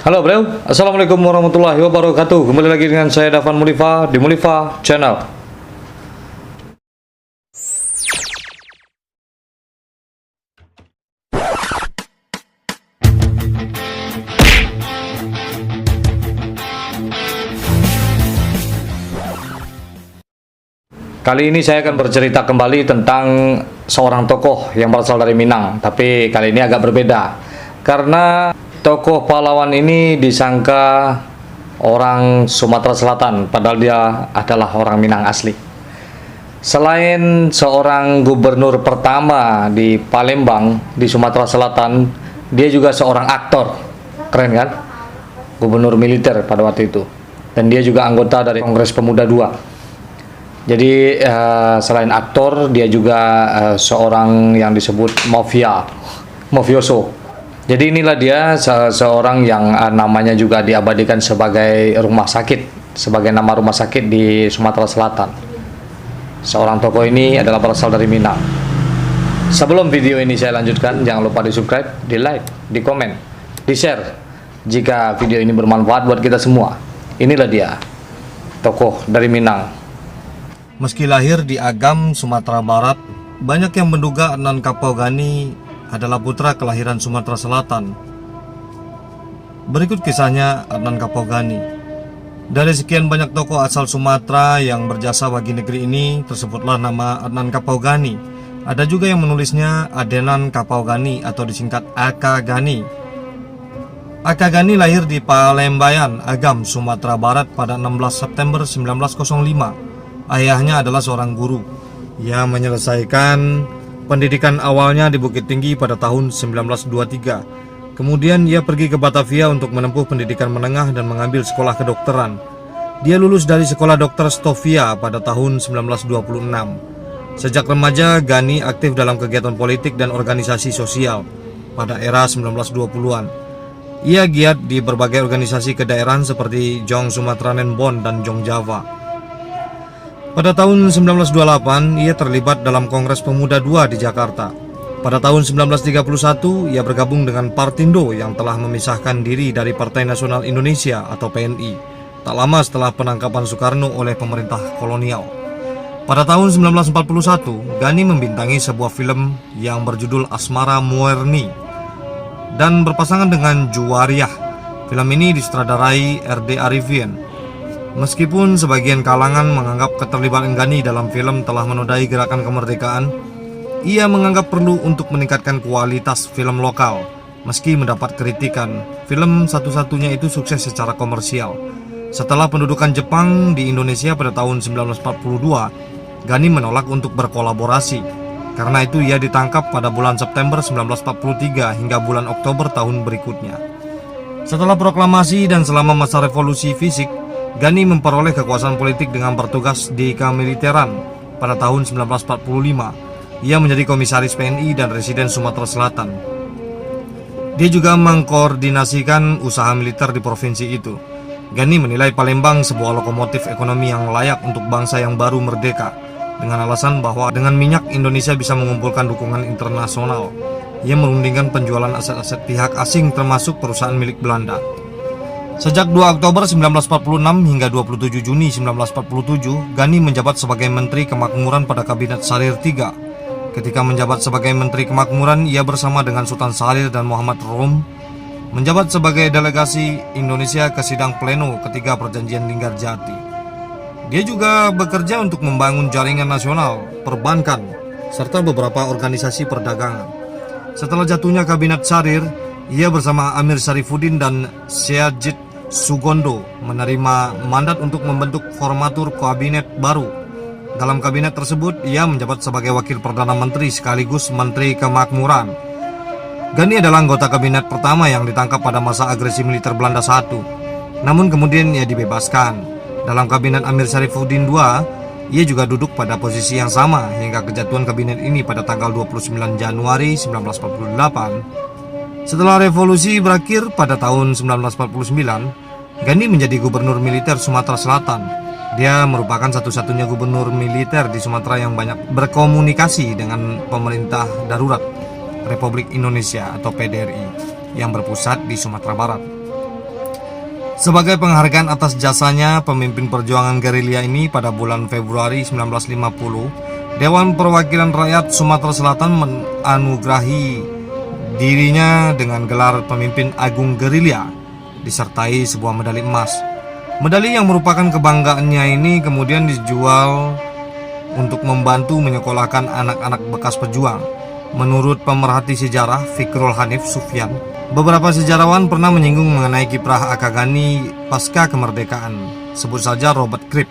Halo bro, Assalamualaikum warahmatullahi wabarakatuh. Kembali lagi dengan saya Davan Mulifa di Mulifa Channel. Kali ini saya akan bercerita kembali tentang seorang tokoh yang berasal dari Minang. Tapi kali ini agak berbeda, karena tokoh pahlawan ini disangka orang Sumatera Selatan, padahal dia adalah orang Minang asli. Selain seorang gubernur pertama di Palembang, di Sumatera Selatan, dia juga seorang aktor. Keren kan? Gubernur militer pada waktu itu. Dan dia juga anggota dari Kongres Pemuda II. Jadi selain aktor, dia juga seorang yang disebut mafioso. Jadi inilah dia seorang yang namanya juga diabadikan sebagai rumah sakit, sebagai nama rumah sakit di Sumatera Selatan. Seorang tokoh ini adalah berasal dari Minang. Sebelum video ini saya lanjutkan, jangan lupa di subscribe, di like, di komen, di share jika video ini bermanfaat buat kita semua. Inilah dia, tokoh dari Minang. Meski lahir di Agam, Sumatera Barat, banyak yang menduga Adnan Kapoegani adalah putra kelahiran Sumatera Selatan. Berikut kisahnya Adnan Kapoegani. Dari sekian banyak tokoh asal Sumatera yang berjasa bagi negeri ini, tersebutlah nama Adnan Kapoegani. Ada juga yang menulisnya Adenan Kapoegani atau disingkat Aka Gani. Aka Gani lahir di Palembayan, Agam, Sumatera Barat pada 16 September 1905. Ayahnya adalah seorang guru. Ia menyelesaikan pendidikan awalnya di Bukit Tinggi pada tahun 1923. Kemudian ia pergi ke Batavia untuk menempuh pendidikan menengah dan mengambil sekolah kedokteran. Dia lulus dari Sekolah Dokter Stovia pada tahun 1926. Sejak remaja, Gani aktif dalam kegiatan politik dan organisasi sosial pada era 1920-an. Ia giat di berbagai organisasi kedaerahan seperti Jong Sumatranen Bon dan Jong Java. Pada tahun 1928, ia terlibat dalam Kongres Pemuda II di Jakarta. Pada tahun 1931, ia bergabung dengan Partindo yang telah memisahkan diri dari Partai Nasional Indonesia atau PNI, tak lama setelah penangkapan Soekarno oleh pemerintah kolonial. Pada tahun 1941, Gani membintangi sebuah film yang berjudul Asmara Muerni dan berpasangan dengan Juwariah. Film ini disutradarai R.D. Arifin. Meskipun sebagian kalangan menganggap keterlibatan Gani dalam film telah menodai gerakan kemerdekaan, ia menganggap perlu untuk meningkatkan kualitas film lokal. Meski mendapat kritikan, film satu-satunya itu sukses secara komersial. Setelah pendudukan Jepang di Indonesia pada tahun 1942, Gani menolak untuk berkolaborasi. Karena itu ia ditangkap pada bulan September 1943 hingga bulan Oktober tahun berikutnya. Setelah proklamasi dan selama masa revolusi fisik, Gani memperoleh kekuasaan politik dengan bertugas di kemiliteran. Pada tahun 1945, ia menjadi komisaris PNI dan residen Sumatera Selatan. Dia juga mengkoordinasikan usaha militer di provinsi itu. Gani menilai Palembang sebuah lokomotif ekonomi yang layak untuk bangsa yang baru merdeka, dengan alasan bahwa dengan minyak Indonesia bisa mengumpulkan dukungan internasional. Ia merundingkan penjualan aset-aset pihak asing termasuk perusahaan milik Belanda. Sejak 2 Oktober 1946 hingga 27 Juni 1947, Gani menjabat sebagai Menteri Kemakmuran pada Kabinet Sarir III. Ketika menjabat sebagai Menteri Kemakmuran, ia bersama dengan Sultan Syahrir dan Muhammad Rum menjabat sebagai delegasi Indonesia ke sidang pleno ketiga Perjanjian Linggarjati. Dia juga bekerja untuk membangun jaringan nasional, perbankan, serta beberapa organisasi perdagangan. Setelah jatuhnya Kabinet Syahrir, ia bersama Amir Syarifuddin dan Syajid Sugondo menerima mandat untuk membentuk formatur kabinet baru. Dalam kabinet tersebut, ia menjabat sebagai Wakil Perdana Menteri sekaligus Menteri Kemakmuran. Gani adalah anggota kabinet pertama yang ditangkap pada masa agresi militer Belanda I. Namun kemudian ia dibebaskan. Dalam kabinet Amir Syarifuddin II, ia juga duduk pada posisi yang sama hingga kejatuhan kabinet ini pada tanggal 29 Januari 1948. Setelah revolusi berakhir pada tahun 1949, Gani menjadi gubernur militer Sumatera Selatan. Dia merupakan satu-satunya gubernur militer di Sumatera yang banyak berkomunikasi dengan pemerintah darurat Republik Indonesia atau PDRI yang berpusat di Sumatera Barat. Sebagai penghargaan atas jasanya, pemimpin perjuangan gerilya ini pada bulan Februari 1950, Dewan Perwakilan Rakyat Sumatera Selatan menganugerahi dirinya dengan gelar pemimpin agung gerilya, disertai sebuah medali emas. Medali yang merupakan kebanggaannya ini kemudian dijual untuk membantu menyekolahkan anak-anak bekas pejuang. Menurut pemerhati sejarah Fikrul Hanif Sufyan, beberapa sejarawan pernah menyinggung mengenai kiprah Akagani pasca kemerdekaan. Sebut saja Robert Cribb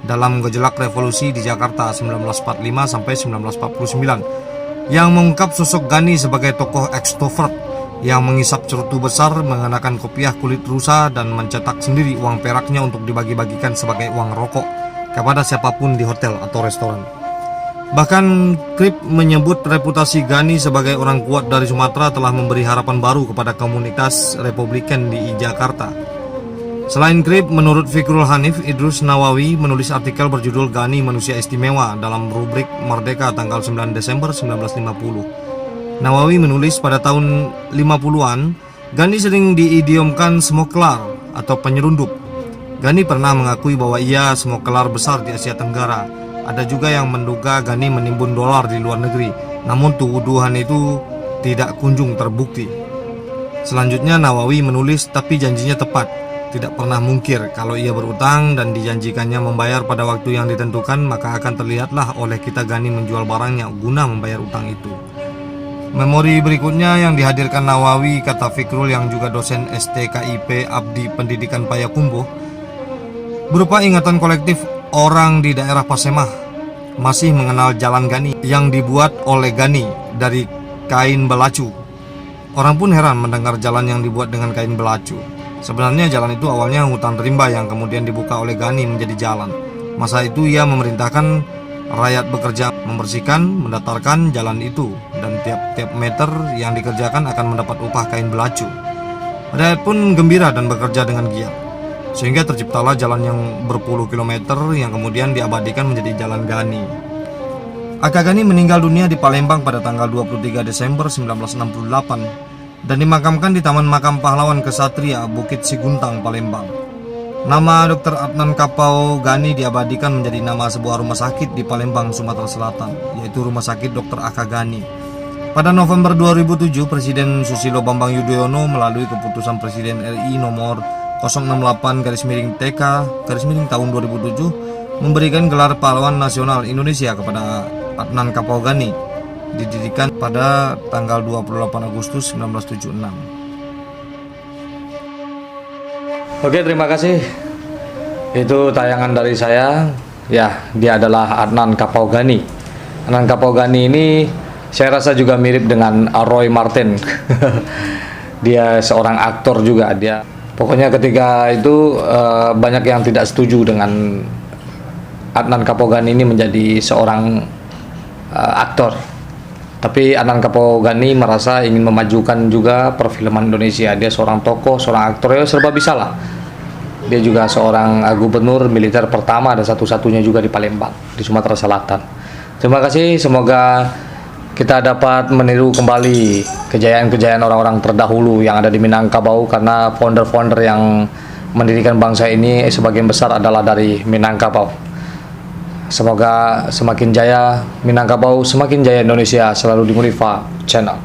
dalam gejolak revolusi di Jakarta 1945 sampai 1949 yang mengungkap sosok Gani sebagai tokoh ekstrovert yang mengisap cerutu besar, mengenakan kopiah kulit rusa dan mencetak sendiri uang peraknya untuk dibagi-bagikan sebagai uang rokok kepada siapapun di hotel atau restoran. Bahkan Cribb menyebut reputasi Gani sebagai orang kuat dari Sumatera telah memberi harapan baru kepada komunitas Republikan di Jakarta. Selain Cribb, menurut Fikrul Hanif, Idrus Nawawi menulis artikel berjudul Gani Manusia Istimewa dalam rubrik Merdeka tanggal 9 Desember 1950. Nawawi menulis pada tahun 50-an, Gani sering diidiomkan smokelar atau penyelundup. Gani pernah mengakui bahwa ia smokelar besar di Asia Tenggara. Ada juga yang menduga Gani menimbun dolar di luar negeri, namun tuduhan itu tidak kunjung terbukti. Selanjutnya Nawawi menulis, tapi janjinya tepat, tidak pernah mungkir kalau ia berutang dan dijanjikannya membayar pada waktu yang ditentukan, maka akan terlihatlah oleh kita Gani menjual barangnya guna membayar utang itu. Memori berikutnya yang dihadirkan Nawawi, kata Fikrul yang juga dosen STKIP Abdi Pendidikan Payakumbuh, berupa ingatan kolektif orang di daerah Pasemah masih mengenal jalan Gani yang dibuat oleh Gani dari kain belacu. Orang pun heran mendengar jalan yang dibuat dengan kain belacu. Sebenarnya jalan itu awalnya hutan rimba yang kemudian dibuka oleh Gani menjadi jalan. Masa itu ia memerintahkan rakyat bekerja membersihkan, mendatarkan jalan itu, dan tiap-tiap meter yang dikerjakan akan mendapat upah kain belacu. Rakyat pun gembira dan bekerja dengan giat, sehingga terciptalah jalan yang berpuluh kilometer yang kemudian diabadikan menjadi Jalan Gani. Akagani meninggal dunia di Palembang pada tanggal 23 Desember 1968 dan dimakamkan di Taman Makam Pahlawan Kesatria Bukit Siguntang, Palembang. Nama Dr. Adnan Kapau Gani diabadikan menjadi nama sebuah rumah sakit di Palembang, Sumatera Selatan, yaitu Rumah Sakit Dr. Akagani. Pada November 2007, Presiden Susilo Bambang Yudhoyono melalui keputusan Presiden RI nomor 068/TK tahun 2007 memberikan gelar Pahlawan Nasional Indonesia kepada Adnan Kapau Gani, didirikan pada tanggal 28 Agustus 1976. Oke, terima kasih. Itu tayangan dari saya. Ya, dia adalah Adnan Kapau Gani. Adnan Kapau Gani ini saya rasa juga mirip dengan Roy Marten. Dia seorang aktor juga. Pokoknya ketika itu banyak yang tidak setuju dengan Adnan Kapau Gani ini menjadi seorang aktor. Tapi Adnan Kapau Gani merasa ingin memajukan juga perfilman Indonesia. Dia seorang tokoh, seorang aktor, ya serba bisa lah. Dia juga seorang gubernur militer pertama dan satu-satunya juga di Palembang, di Sumatera Selatan. Terima kasih, semoga kita dapat meniru kembali kejayaan-kejayaan orang-orang terdahulu yang ada di Minangkabau, karena founder-founder yang mendirikan bangsa ini sebagian besar adalah dari Minangkabau. Semoga semakin jaya Minangkabau, semakin jaya Indonesia, selalu di Munifa Channel.